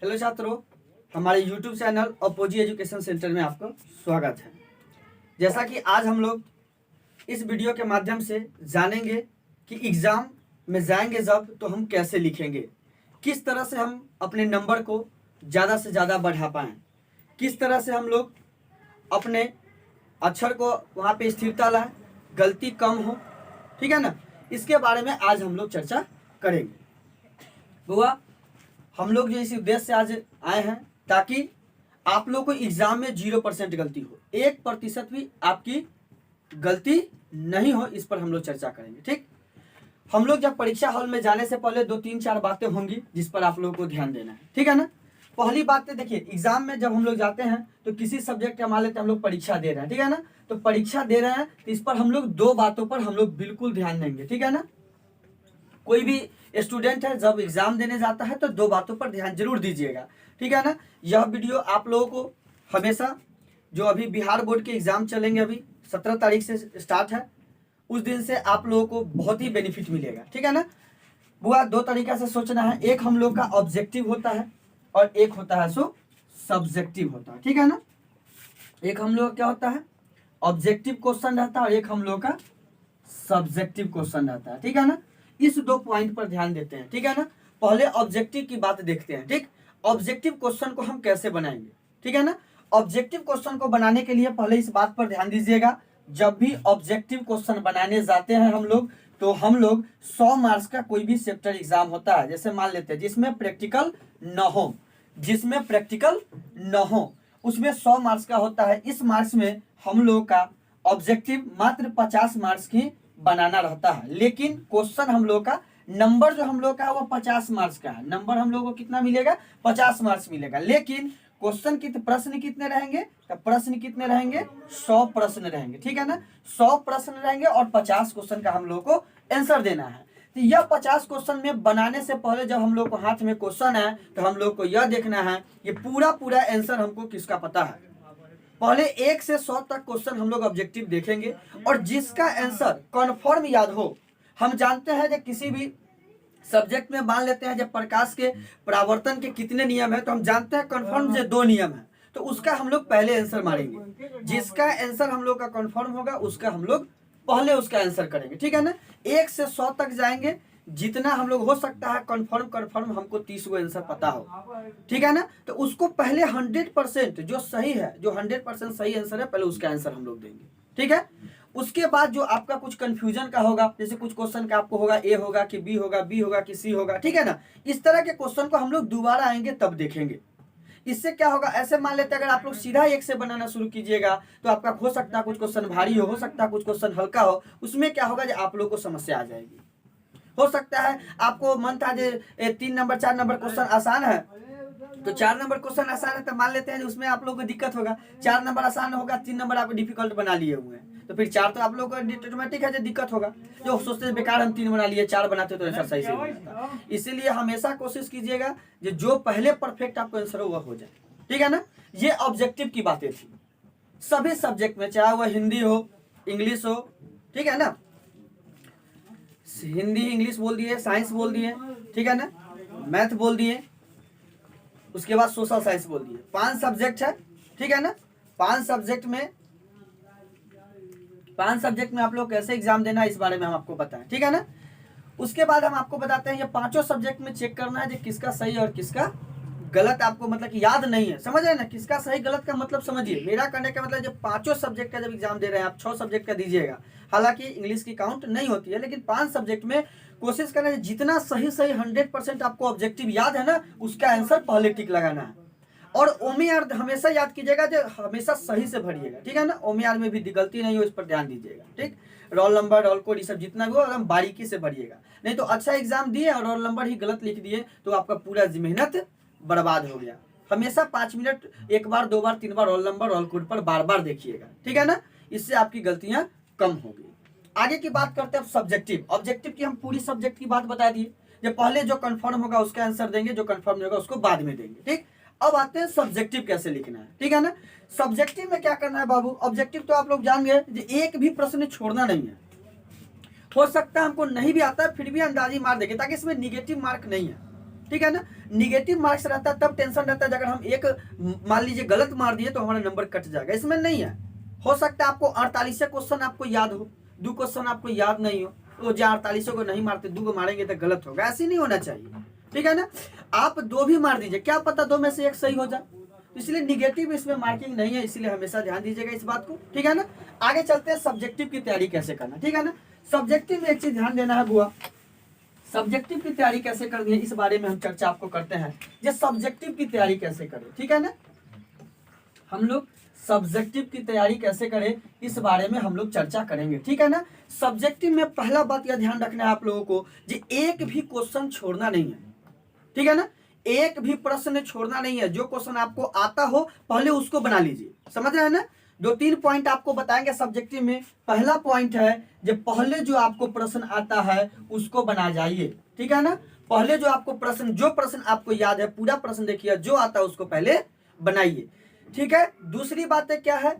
Hello छात्रों, हमारे YouTube channel apogee education centre में आपका स्वागत है। जैसा कि आज हम लोग इस वीडियो के माध्यम से जानेंगे कि एग्ज़ाम में जाएंगे जब तो हम कैसे लिखेंगे, किस तरह से हम अपने नंबर को ज़्यादा से ज़्यादा बढ़ा पाएँ, किस तरह से हम लोग अपने अक्षर को वहाँ पे स्थिरता लाएँ, गलती कम हो, ठीक है ना। इसके बारे में आज हम लोग चर्चा करेंगे। बुआ, हम लोग जो इस उद्देश्य से आज आए हैं ताकि आप लोग को एग्जाम में 0% गलती हो, 1% भी आपकी गलती नहीं हो, इस पर हम लोग चर्चा करेंगे। ठीक, हम लोग जब परीक्षा हॉल में जाने से पहले 2-3-4 बातें होंगी जिस पर आप लोगों को ध्यान देना है, ठीक है ना। पहली बात तो देखिए, एग्जाम में जब हम लोग जाते हैं तो किसी सब्जेक्ट का मान लेते हैं हम लोग परीक्षा दे रहे हैं, ठीक है ना। तो परीक्षा दे रहे हैं तो इस पर हम लोग 2 बातों पर हम लोग बिल्कुल ध्यान देंगे, ठीक है ना। कोई भी स्टूडेंट है जब एग्जाम देने जाता है तो 2 बातों पर ध्यान जरूर दीजिएगा, ठीक है ना। यह वीडियो आप लोगों को हमेशा जो अभी बिहार बोर्ड के एग्जाम चलेंगे, अभी 17 तारीख से स्टार्ट है, उस दिन से आप लोगों को बहुत ही बेनिफिट मिलेगा, ठीक है ना। बुआ, 2 तरीका से सोचना है, एक हम लोग का ऑब्जेक्टिव होता है और एक होता है सो सब्जेक्टिव होता है, ठीक है ना। एक हम लोग क्या होता है, ऑब्जेक्टिव क्वेश्चन रहता है और एक हम लोग का सब्जेक्टिव क्वेश्चन रहता है, ठीक है ना। इस 2 पॉइंट पर ध्यान देते हैं, ठीक है ना। पहले ऑब्जेक्टिव की बात देखते हैं। ठीक, ऑब्जेक्टिव क्वेश्चन को हम कैसे बनाएंगे, ठीक है ना। ऑब्जेक्टिव क्वेश्चन को बनाने के लिए पहले इस बात पर ध्यान दीजिएगा, जब भी ऑब्जेक्टिव क्वेश्चन बनाने जाते हैं हम लोग तो हम लोग 100 मार्क्स का कोई भी चैप्टर एग्जाम होता है, जैसे मान लेते हैं जिसमें प्रैक्टिकल न हो, जिसमें प्रैक्टिकल न हो उसमें 100 मार्क्स का होता है। इस मार्क्स में हम लोग का ऑब्जेक्टिव मात्र 50 मार्क्स की बनाना रहता है, लेकिन क्वेश्चन हम लोग का नंबर जो हम लोग का है वो 50 मार्क्स का है। नंबर हम लोग को कितना मिलेगा, 50 मार्क्स मिलेगा, लेकिन क्वेश्चन प्रश्न कितने रहेंगे, तो प्रश्न कितने रहेंगे, 100 प्रश्न रहेंगे, ठीक है ना। 100 प्रश्न रहेंगे और 50 क्वेश्चन का हम लोग को आंसर देना है। तो यह 50 क्वेश्चन में बनाने से पहले जब हम लोग को हाथ में क्वेश्चन है तो हम लोग को यह देखना है ये पूरा आंसर हमको किसका पता है। पहले 1 से 100 तक क्वेश्चन हम लोग ऑब्जेक्टिव देखेंगे और जिसका आंसर कन्फर्म याद हो, हम जानते हैं कि किसी भी सब्जेक्ट में मान लेते हैं जब प्रकाश के परावर्तन के कितने नियम है तो हम जानते हैं कन्फर्म जो 2 नियम है, तो उसका हम लोग पहले आंसर मारेंगे। जिसका आंसर हम लोग का कन्फर्म होगा उसका हम लोग पहले उसका आंसर करेंगे, ठीक है ना। 1 से 100 तक जाएंगे, जितना हम लोग हो सकता है कन्फर्म हमको 30 गो आंसर पता हो, ठीक है ना। तो उसको पहले 100% जो सही है, जो 100% सही आंसर है, पहले उसका आंसर हम लोग देंगे, ठीक है। उसके बाद जो आपका कुछ कंफ्यूजन का होगा, जैसे कुछ क्वेश्चन का आपको होगा ए होगा कि बी होगा, बी होगा कि सी होगा, ठीक है ना। इस तरह के क्वेश्चन को हम लोग दोबारा आएंगे तब देखेंगे। इससे क्या होगा, ऐसे मान लेते हैं अगर आप लोग सीधा 1 से बनाना शुरू कीजिएगा तो आपका हो सकता है कुछ क्वेश्चन भारी हो सकता है कुछ क्वेश्चन हल्का हो, उसमें क्या होगा जो आप लोग को समस्या आ जाएगी। हो सकता है आपको मन था जो 3 नंबर 4 नंबर क्वेश्चन आसान है तो 4 नंबर क्वेश्चन आसान है तो मान लेते हैं उसमें आप लोग को दिक्कत होगा, 4 नंबर आसान होगा, 3 नंबर आप डिफिकल्ट बना लिए हुए हैं, तो फिर 4 तो आप लोग को ऑटोमेटिक है जो दिक्कत होगा। जो सोचते हैं बेकार हम 3 बना लिए, 4 बनाते तो आंसर सही से हो जाता। इसीलिए हमेशा कोशिश कीजिएगा जो पहले परफेक्ट आपको आंसर हो वह हो जाए, ठीक है ना। ये ऑब्जेक्टिव की बातें थी सभी सब्जेक्ट में, चाहे वह हिंदी हो इंग्लिश हो, ठीक है ना। हिंदी इंग्लिश बोल दिए, साइंस बोल दिए, ठीक है ना, मैथ बोल दिए, उसके बाद सोशल साइंस बोल दिए। 5 सब्जेक्ट है, ठीक है ना। 5 सब्जेक्ट में आप लोग कैसे एग्जाम देना है इस बारे में हम आपको बताएं, ठीक है ना। उसके बाद हम आपको बताते हैं ये 5 सब्जेक्ट में चेक करना है कि किसका सही और किसका गलत, आपको मतलब कि याद नहीं है, समझ रहे ना। किसका सही गलत का मतलब समझिए, मेरा कहने का मतलब जब 5 सब्जेक्ट का जब एग्जाम दे रहे हैं आप 6 सब्जेक्ट का दीजिएगा, हालांकि इंग्लिश की काउंट नहीं होती है, लेकिन 5 सब्जेक्ट में कोशिश करना है जितना सही 100% आपको ऑब्जेक्टिव याद है ना उसका आंसर पहले टिक लगाना है। और ओमीआर हमेशा याद कीजिएगा जो हमेशा सही से भरिएगा, ठीक है ना। ओमीआर में भी गलती नहीं हो, इस पर ध्यान दीजिएगा, ठीक। रोल नंबर रोल कोड ये सब जितना भी हो एकदम बारीकी से भरिएगा, नहीं तो अच्छा एग्जाम दिए और रोल नंबर ही गलत लिख दिए तो आपका पूरा मेहनत बर्बाद हो गया। हमेशा 5 मिनट 1 बार 2 बार 3 बार रोल नंबर रोल कोड पर बार देखिएगा, ठीक है ना। इससे आपकी गलतियां कम होगी। आगे की बात करते हैं सब्जेक्टिव। ऑब्जेक्टिव की हम पूरी सब्जेक्ट की बात बता दिए, जब पहले जो कंफर्म होगा उसका आंसर देंगे, जो कंफर्म नहीं होगा उसको बाद में देंगे, ठीक। अब आते हैं सब्जेक्टिव कैसे लिखना है, ठीक है ना। सब्जेक्टिव में क्या करना है बाबू, ऑब्जेक्टिव तो आप लोग जान गए, एक भी प्रश्न छोड़ना नहीं है। हो सकता है हमको नहीं भी आता है फिर भी अंदाजी मार देंगे ताकि इसमें निगेटिव मार्क नहीं है, ठीक है ना। निगेटिव मार्क्स रहता है तब टेंशन रहता है, अगर हम एक मान लीजिए गलत मार दिए तो हमारा नंबर कट जाएगा, इसमें नहीं है। हो सकता है आपको 48 क्वेश्चन आपको याद हो, 2 क्वेश्चन आपको याद नहीं हो, तो जो 48 को नहीं मारते 2 को मारेंगे तो गलत होगा, ऐसे नहीं होना चाहिए, ठीक है ना। आप 2 भी मार दीजिए, क्या पता 2 में से 1 सही हो जाए, तो इसलिए निगेटिव इसमें मार्किंग नहीं है, इसलिए हमेशा ध्यान दीजिएगा इस बात को, ठीक है ना। आगे चलते हैं सब्जेक्टिव की तैयारी कैसे करना, ठीक है ना। सब्जेक्टिव में एक चीज ध्यान देना है बुआ, सब्जेक्टिव की तैयारी कैसे करनी है इस बारे में हम चर्चा आपको करते हैं, ये सब्जेक्टिव की तैयारी कैसे करें, ठीक है ना। हम लोग सब्जेक्टिव की तैयारी कैसे करें इस बारे में हम लोग चर्चा करेंगे, ठीक है ना। सब्जेक्टिव में पहला बात यह ध्यान रखना है आप लोगों को, जी एक भी क्वेश्चन छोड़ना नहीं है, ठीक है ना। एक भी प्रश्न छोड़ना नहीं है, जो क्वेश्चन आपको आता हो पहले उसको बना लीजिए, समझ रहे हैं ना। 2-3 पॉइंट आपको बताएंगे सब्जेक्टिव में। पहला पॉइंट है जो पहले जो आपको प्रश्न आता है उसको बना जाइए, ठीक है ना। पहले जो आपको प्रश्न, जो प्रश्न आपको याद है पूरा प्रश्न देखिए, जो आता है उसको पहले बनाइए, ठीक है। दूसरी बात है क्या है,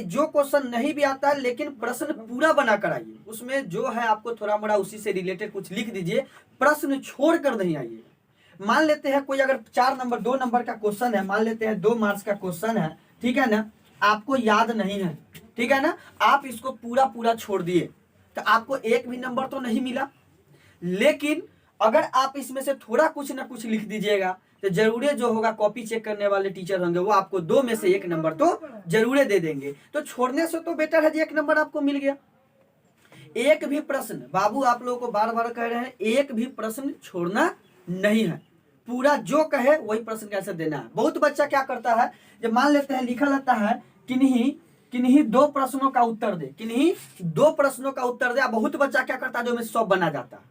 जो क्वेश्चन नहीं भी आता है लेकिन प्रश्न पूरा बना कर आइए, उसमें जो है आपको थोड़ा मोड़ा उसी से रिलेटेड कुछ लिख दीजिए, प्रश्न छोड़ कर नहीं आइए। मान लेते हैं कोई अगर 4 नंबर 2 नंबर का क्वेश्चन है, मान लेते हैं 2 मार्क्स का क्वेश्चन है, ठीक है ना, आपको याद नहीं है, ठीक है ना, आप इसको पूरा पूरा छोड़ दिए तो आपको 1 भी नंबर तो नहीं मिला, लेकिन अगर आप इसमें से थोड़ा कुछ ना कुछ लिख दीजिएगा तो जरूर जो होगा कॉपी चेक करने वाले टीचर होंगे वो आपको 2 में से 1 नंबर तो जरूर दे देंगे। तो छोड़ने से तो बेटर है, 1 नंबर आपको मिल गया। एक भी प्रश्न, बाबू आप लोगों को बार बार कह रहे हैं, एक भी प्रश्न छोड़ना नहीं है, पूरा जो कहे वही प्रश्न का आंसर देना है। बहुत बच्चा क्या करता है, जब मान लेते हैं लिखा रहता है किन्हीं 2 प्रश्नों का उत्तर दे, किन्हीं 2 प्रश्नों का उत्तर दे, बहुत बच्चा क्या करता है जो में 100 बना जाता है,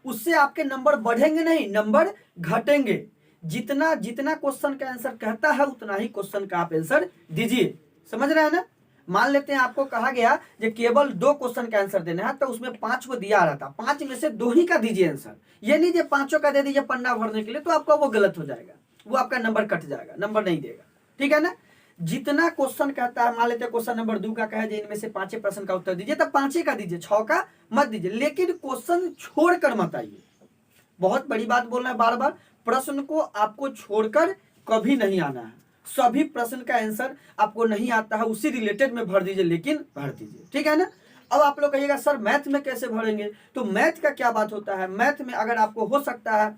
उससे आपके नंबर बढ़ेंगे नहीं, नंबर घटेंगे। जितना जितना क्वेश्चन का आंसर कहता है उतना ही क्वेश्चन का आप आंसर दीजिए, समझ रहे हैं ना। मान लेते हैं आपको कहा गया कि केवल 2 क्वेश्चन का आंसर देना है, तो उसमें 5 को दिया रहा था, 5 में से 2 ही का दीजिए आंसर, ये नहीं जो 5 का दे दीजिए पन्ना भरने के लिए, तो आपका वो गलत हो जाएगा, वो आपका नंबर कट जाएगा, नंबर नहीं देगा, ठीक है ना। जितना क्वेश्चन कहता है, मान लेते हैं क्वेश्चन नंबर 2 का कहे इनमें से 5 प्रश्न का उत्तर दीजिए, तो 5 का दीजिए, 6 का मत दीजिए, लेकिन क्वेश्चन छोड़कर मत आइए। बहुत बड़ी बात बोलना है बार बार, प्रश्न को आपको छोड़कर कभी नहीं आना है, सभी प्रश्न का आंसर आपको नहीं आता है उसी रिलेटेड में भर दीजिए, लेकिन भर दीजिए, ठीक है ना। अब आप लोग कहिएगा सर मैथ में कैसे भरेंगे, तो मैथ का क्या बात होता है, मैथ में अगर आपको हो सकता है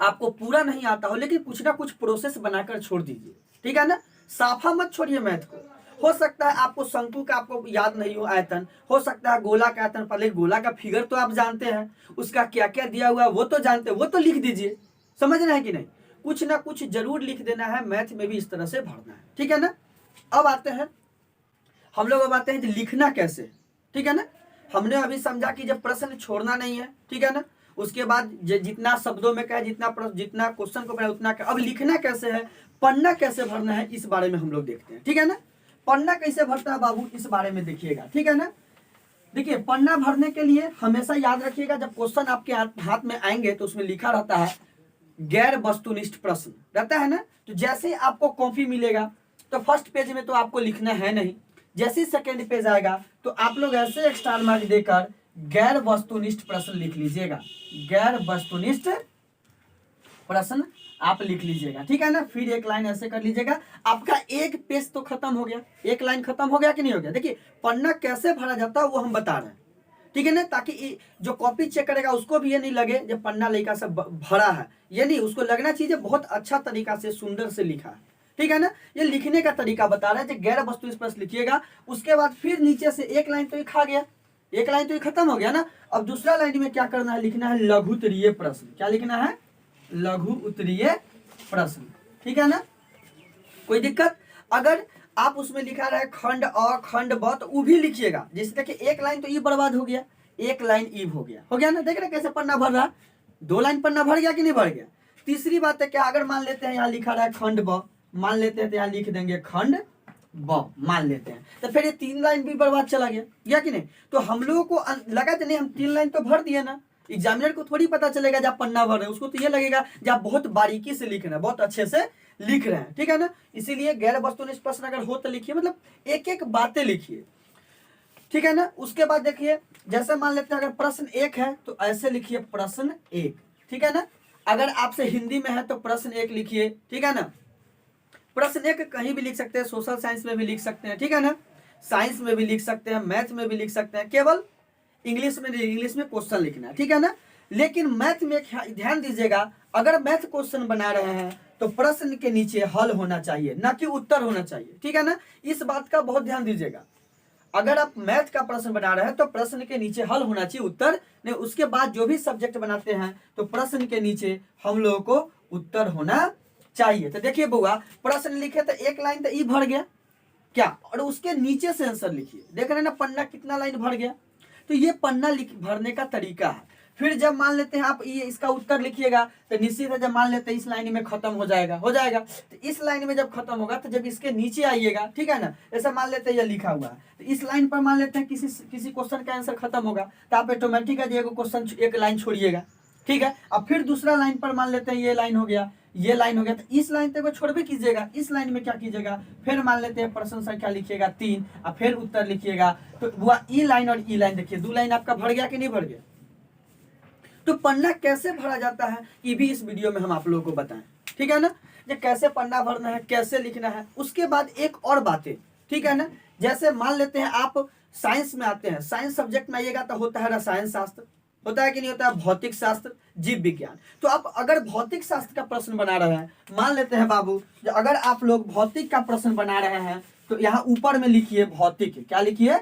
आपको पूरा नहीं आता हो लेकिन कुछ ना कुछ प्रोसेस बनाकर छोड़ दीजिए, ठीक है ना। साफा मत छोड़िए मैथ को। हो सकता है आपको शंकु का आपको याद नहीं हो आयतन, हो सकता है गोला का आयतन, पहले गोला का फिगर तो आप जानते हैं, उसका क्या क्या दिया हुआ वो तो जानते हैं, वो तो लिख दीजिए, समझ रहे हैं कि नहीं। कुछ ना कुछ जरूर लिख देना है, मैथ में भी इस तरह से भरना है, ठीक है ना। अब आते हैं हम लोग, अब आते हैं लिखना कैसे, ठीक है ना। हमने अभी समझा कि जब प्रश्न छोड़ना नहीं है, ठीक है ना, उसके बाद जितना शब्दों में कहे, जितना क्वेश्चन को बनाए उतना अब लिखना कैसे है, पन्ना कैसे भरना है इस बारे में हम लोग देखते हैं, ठीक है ना। पन्ना कैसे भरता है बाबू इस बारे में देखिएगा, ठीक है ना। देखिए पन्ना भरने के लिए हमेशा याद रखिएगा, जब क्वेश्चन आपके हाथ में आएंगे तो उसमें लिखा रहता है गैर वस्तुनिष्ठ प्रश्न रहता है ना। तो जैसे आपको कॉपी मिलेगा तो फर्स्ट पेज में तो आपको लिखना है नहीं, जैसे ही सेकेंड पेज आएगा तो आप लोग ऐसे स्टार मार्क देकर गैर वस्तुनिष्ठ प्रश्न लिख लीजिएगा, गैर वस्तुनिष्ठ प्रश्न आप लिख लीजिएगा, ठीक है ना। फिर एक लाइन ऐसे कर लीजिएगा, आपका एक पेज तो खत्म हो गया, एक लाइन खत्म हो गया कि नहीं हो गया। देखिए पन्ना कैसे भरा जाता है वो हम बता रहे हैं, ठीक है ना, ताकि जो कॉपी चेक करेगा उसको भी ये नहीं लगे जब पन्ना लेखा से भरा है, ये नहीं, उसको लगना चाहिए बहुत अच्छा तरीका से सुंदर से लिखा है, ठीक है ना। ये लिखने का तरीका बता रहा है, जो गैर वस्तु प्रश्न लिखिएगा। उसके बाद फिर नीचे से एक लाइन तो ये खा गया, एक लाइन तो ये खत्म हो गया ना। अब दूसरा लाइन में क्या करना है, लिखना है लघु उत्तरीय प्रश्न, क्या लिखना है, लघु उत्तरीय प्रश्न, ठीक है ना। कोई दिक्कत, अगर आप उसमें लिखा रहे खंड अ खंड ब तो वो भी लिखिएगा, जैसे देखिए एक लाइन तो ई बर्बाद हो गया, एक लाइन ई हो गया ना, देख रहे कैसे पन्ना भर रहा, 2 लाइन पन्ना भर गया कि नहीं भर गया। तीसरी बात है क्या, अगर मान लेते हैं यहाँ लिखा रहा है खंड ब, मान लेते हैं तो यहाँ लिख देंगे खंड ब, मान लेते हैं, तो फिर ये 3 लाइन भी बर्बाद चला गया कि नहीं। तो हम लोगों को लगा तो नहीं, हम 3 लाइन तो भर दिए ना, एग्जामिनर को थोड़ी पता चलेगा जब पन्ना भर रहे हैं, उसको तो ये लगेगा जब आप बहुत बारीकी से लिख रहे हैं, बहुत अच्छे से लिख रहे हैं, ठीक है ना। इसीलिए गैर वस्तुनिष्ठ प्रश्न अगर हो तो लिखिए, मतलब एक एक बातें लिखिए, ठीक है ना। उसके बाद देखिए जैसे मान लेते हैं अगर प्रश्न 1 है तो ऐसे लिखिए प्रश्न 1, ठीक है ना। अगर आपसे हिंदी में है तो प्रश्न 1 लिखिए, ठीक है ना। प्रश्न 1 कहीं भी लिख सकते हैं, सोशल साइंस में भी लिख सकते हैं, ठीक है ना, साइंस में भी लिख सकते हैं, मैथ में भी लिख सकते हैं, केवल इंग्लिश में क्वेश्चन लिखना है, ठीक है ना। लेकिन मैथ में ध्यान दीजिएगा, अगर मैथ क्वेश्चन बना रहे हैं तो प्रश्न के नीचे हल होना चाहिए, ना कि उत्तर होना चाहिए, ठीक है ना। इस बात का बहुत ध्यान दीजिएगा। अगर आप मैथ का प्रश्न बना रहे हैं तो प्रश्न के नीचे हल होना चाहिए, उत्तर नहीं। उसके बाद जो भी सब्जेक्ट बनाते हैं तो प्रश्न के नीचे हम लोगों को उत्तर होना चाहिए। तो देखिए बुआ, प्रश्न लिखे तो 1 लाइन तो ई भर गया क्या, और उसके नीचे से आंसर लिखिए। देख रहे हैं ना पन्ना कितना लाइन भर गया। तो ये पन्ना भरने का तरीका है। फिर जब मान लेते हैं आप ये इसका उत्तर लिखिएगा तो निश्चित है, जब मान लेते हैं इस लाइन में खत्म हो जाएगा तो इस लाइन में जब खत्म होगा तो जब इसके नीचे आइएगा, ठीक है ना, ऐसा मान लेते हैं ये लिखा हुआ है तो इस लाइन पर मान लेते हैं किसी क्वेश्चन का आंसर खत्म होगा तो आप ऑटोमेटिक है क्वेश्चन 1 लाइन छोड़िएगा, ठीक है। अब फिर दूसरा लाइन पर मान लेते हैं ये लाइन हो गया, ये लाइन हो गया, तो इस लाइन तक छोड़ भी कीजिएगा। इस लाइन में क्या कीजिएगा, फिर मान लेते हैं प्रश्न संख्या लिखिएगा 3 और फिर उत्तर लिखिएगा। तो वह ई लाइन और ई लाइन देखिए 2 लाइन आपका भर गया कि नहीं भर गया। तो पन्ना कैसे भरा जाता है ये भी इस वीडियो में हम आप लोगों को बताएं, ठीक है ना, ये कैसे पन्ना भरना है, कैसे लिखना है। उसके बाद एक और बातें, ठीक है ना, जैसे मान लेते हैं आप साइंस में आते हैं, साइंस सब्जेक्ट में आइएगा तो होता है रसायन शास्त्र, होता है कि नहीं होता है, भौतिक शास्त्र, जीव विज्ञान। तो आप अगर भौतिक शास्त्र का प्रश्न बना रहे हैं, मान लेते हैं बाबू, अगर आप लोग भौतिक का प्रश्न बना रहे हैं तो यहाँ ऊपर में लिखिए भौतिक, क्या लिखिए,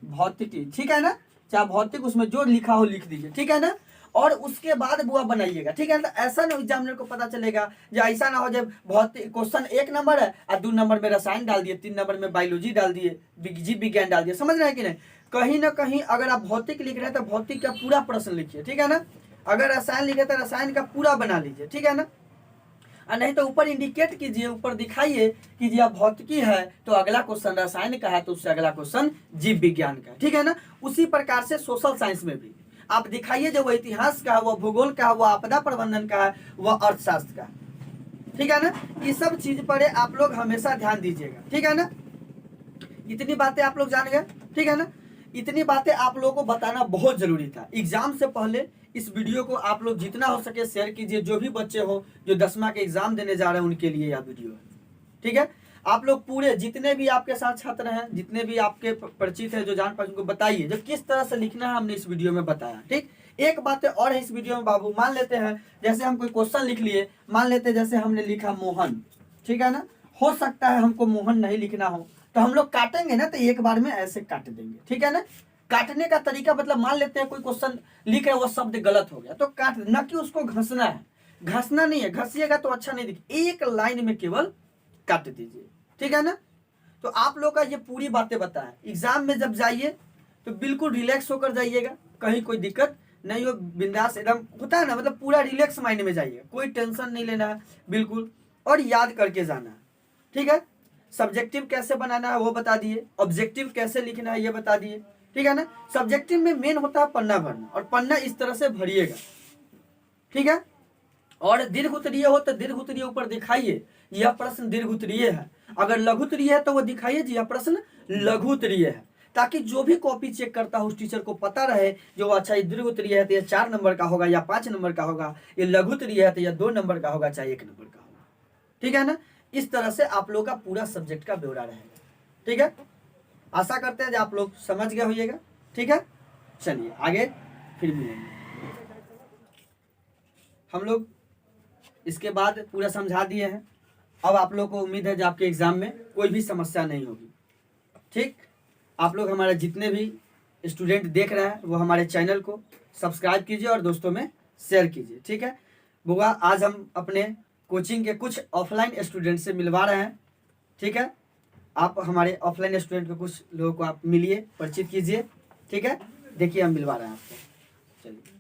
भौतिक, ठीक है ना, चाहे भौतिक उसमें जो लिखा हो लिख दीजिए, ठीक है ना। और उसके बाद बुआ बनाइएगा, ठीक है ना। ऐसा ना एग्जामिनर को पता चलेगा, जो ऐसा ना हो जब भौतिक क्वेश्चन 1 नंबर है और 2 नंबर में रसायन डाल दिए, 3 नंबर में बायोलॉजी डाल दिए, जीव विज्ञान डाल दिए, समझ रहे हैं कि नहीं। कहीं ना कहीं अगर आप भौतिक लिख रहे हैं तो भौतिक का पूरा प्रश्न लिखिए, ठीक है ना। अगर रसायन लिखे तो रसायन का पूरा बना लीजिए, ठीक है ना। और नहीं तो ऊपर इंडिकेट कीजिए, ऊपर दिखाइए कि जी आप भौतिकी है तो अगला क्वेश्चन रसायन का है तो उससे अगला क्वेश्चन जीव विज्ञान का, ठीक है ना। उसी प्रकार से सोशल साइंस में भी आप दिखाइए, जो वह इतिहास का है, वह भूगोल का है, वह आपदा प्रबंधन का है, वह अर्थशास्त्र का, ठीक है ना। ये सब चीज पर आप लोग हमेशा ध्यान दीजिएगा, ठीक है ना। इतनी बातें आप लोग जान गए, ठीक है ना। इतनी बातें आप लोगों को बताना बहुत जरूरी था। एग्जाम से पहले इस वीडियो को आप लोग जितना हो सके शेयर कीजिए। जो भी बच्चे हो जो 10वां के एग्जाम देने जा रहे हैं उनके लिए यह वीडियो है, ठीक है। आप लोग पूरे जितने भी आपके साथ छात्र हैं, जितने भी आपके परिचित हैं, जो जान पाए उनको बताइए जो किस तरह से लिखना है, हमने इस वीडियो में बताया, ठीक। एक बात और है इस वीडियो में बाबू, मान लेते हैं जैसे हम कोई क्वेश्चन लिख लिए, मान लेते हैं जैसे हमने लिखा मोहन, ठीक है ना। हो सकता है हमको मोहन नहीं लिखना हो तो हम लोग काटेंगे ना तो एक बार में ऐसे काट देंगे, ठीक है ना। काटने का तरीका मतलब मान लेते हैं कोई क्वेश्चन लिख रहे वो शब्द गलत हो गया तो काट, ना कि उसको घसना है, घसना नहीं है, घसिएगा तो अच्छा नहीं दिख, एक लाइन में केवल काट दीजिए, ठीक है ना। तो आप लोग का ये पूरी बातें बताएं। एग्जाम में जब जाइए तो बिल्कुल रिलैक्स होकर जाइएगा, कहीं कोई दिक्कत नहीं हो, बिंदास एकदम होता है ना, मतलब पूरा रिलैक्स माइंड में जाइएगा, कोई टेंशन नहीं लेना है बिल्कुल, और याद करके जाना है, ठीक है। सब्जेक्टिव कैसे बनाना है वो बता दिए, ऑब्जेक्टिव कैसे लिखना है ये बता दिए, ठीक है ना। सब्जेक्टिव में मेन होता है पन्ना भरना, और पन्ना इस तरह से भरिएगा, ठीक है। और दीर्घ उत्तरीय हो तो दीर्घ उत्तरीय ऊपर दिखाइए यह प्रश्न दीर्घ उत्तरीय है, अगर लघु उत्तरीय है तो वो दिखाइए जी यह प्रश्न लघु उत्तरीय है, ताकि जो भी कॉपी चेक करता हो उस टीचर को पता रहे जो अच्छा ये दीर्घ उत्तरीय है तो यह 4 नंबर का होगा या 5 नंबर का होगा, ये लघु उत्तरीय है तो यह 2 नंबर का होगा चाहे 1 नंबर का होगा, ठीक है ना। इस तरह से आप लोग का पूरा सब्जेक्ट का ब्यौरा रहेगा, ठीक है। आशा करते हैं कि आप लोग समझ गए होइएगा, ठीक है। चलिए आगे फिर मिलेंगे हम लोग, इसके बाद पूरा समझा दिए हैं। अब आप लोग को उम्मीद है कि आपके एग्जाम में कोई भी समस्या नहीं होगी, ठीक। आप लोग हमारे जितने भी स्टूडेंट देख रहे हैं वो हमारे चैनल को सब्सक्राइब कीजिए और दोस्तों में शेयर कीजिए, ठीक है। बुआ आज हम अपने कोचिंग के कुछ ऑफलाइन स्टूडेंट से मिलवा रहे हैं, ठीक है। आप हमारे ऑफलाइन स्टूडेंट को कुछ लोगों को आप मिलिए, परिचित कीजिए, ठीक है। देखिए हम मिलवा रहे हैं आपको, चलिए।